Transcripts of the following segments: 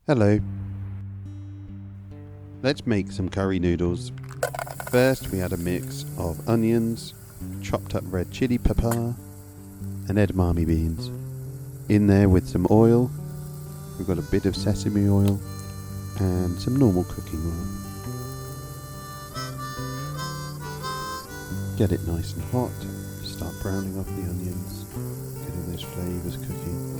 Hello. Let's make some curry noodles. First we add a mix of onions, chopped up red chili pepper and edamame beans. In there with some oil, we've got a bit of sesame oil and some normal cooking oil. Get it nice and hot, start browning off the onions, getting those flavours cooking.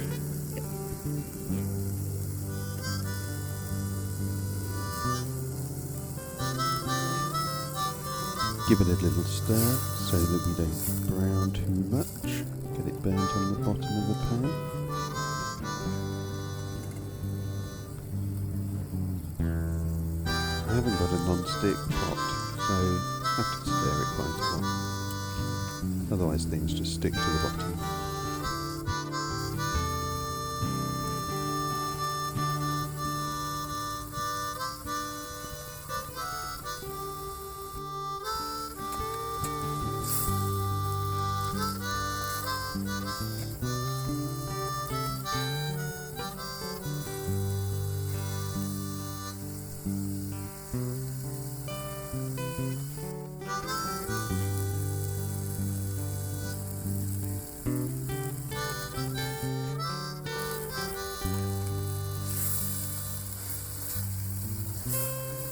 Give it a little stir so that we don't brown too much. Get it burnt on the bottom of the pan. I haven't got a non-stick pot, so I have to stir it quite a lot. Otherwise things just stick to the bottom.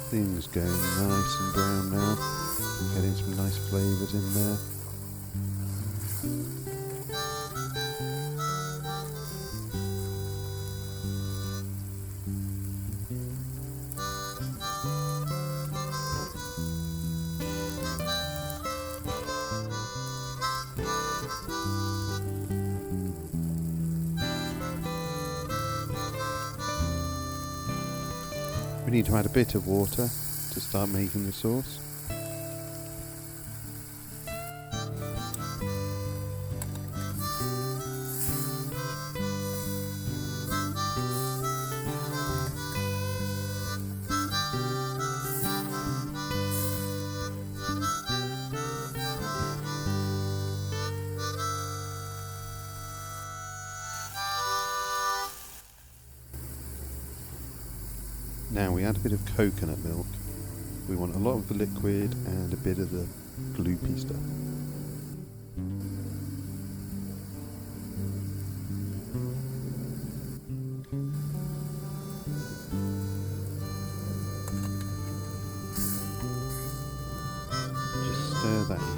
Things going nice and brown now. Getting some nice flavours in there. We need to add a bit of water to start making the sauce. Now we add a bit of coconut milk. We want a lot of the liquid and a bit of the gloopy stuff. Just stir that in,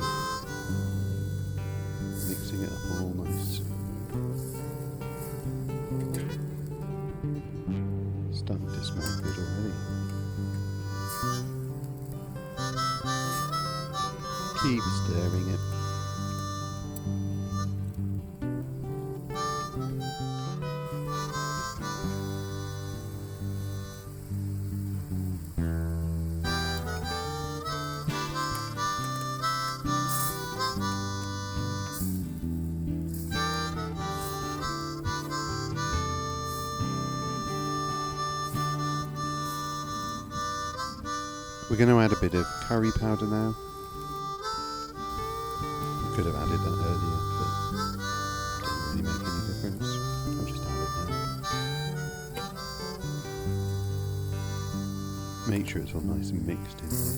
mixing it up all nice. Starting to smell good already. Keep stirring it. We're going to add a bit of curry powder now. Could have added that earlier, but doesn't really make any difference. I'll just add it now. Make sure it's all nice and mixed in there.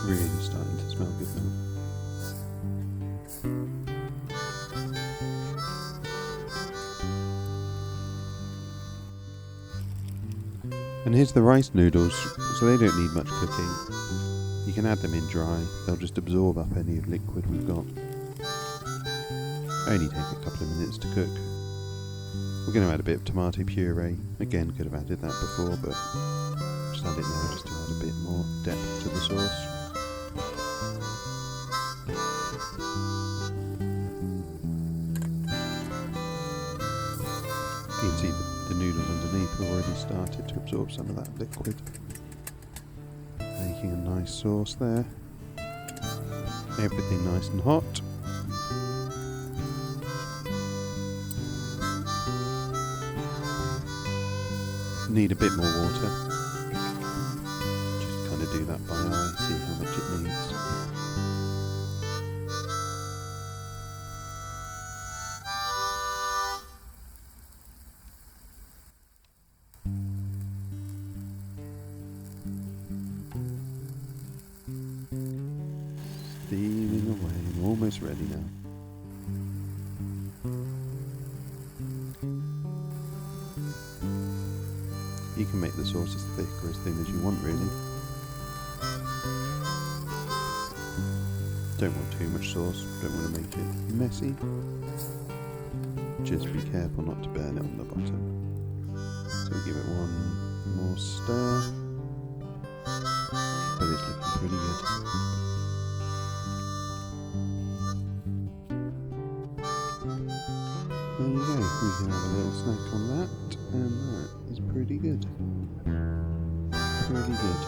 Really starting to smell good now. And here's the rice noodles, so they don't need much cooking. You can add them in dry, they'll just absorb up any liquid we've got. Only take a couple of minutes to cook. We're going to add a bit of tomato puree. Again, could have added that before, but just add it now just to add a bit more depth to the sauce. You can see the noodles underneath have already started to absorb some of that liquid. Making a nice sauce there. Everything nice and hot. Need a bit more water. Just kind of do that by eye, see how much it needs. Steaming away. I'm almost ready now. You can make the sauce as thick or as thin as you want, really. Don't want too much sauce, don't want to make it messy. Just be careful not to burn it on the bottom. So we'll give it one more stir. But it's looking pretty good. There you go, we can have a little snack on that, and that is pretty good. Pretty good.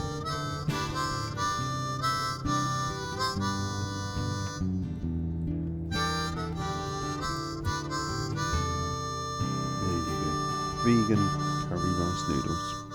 There you go. Vegan curry rice noodles.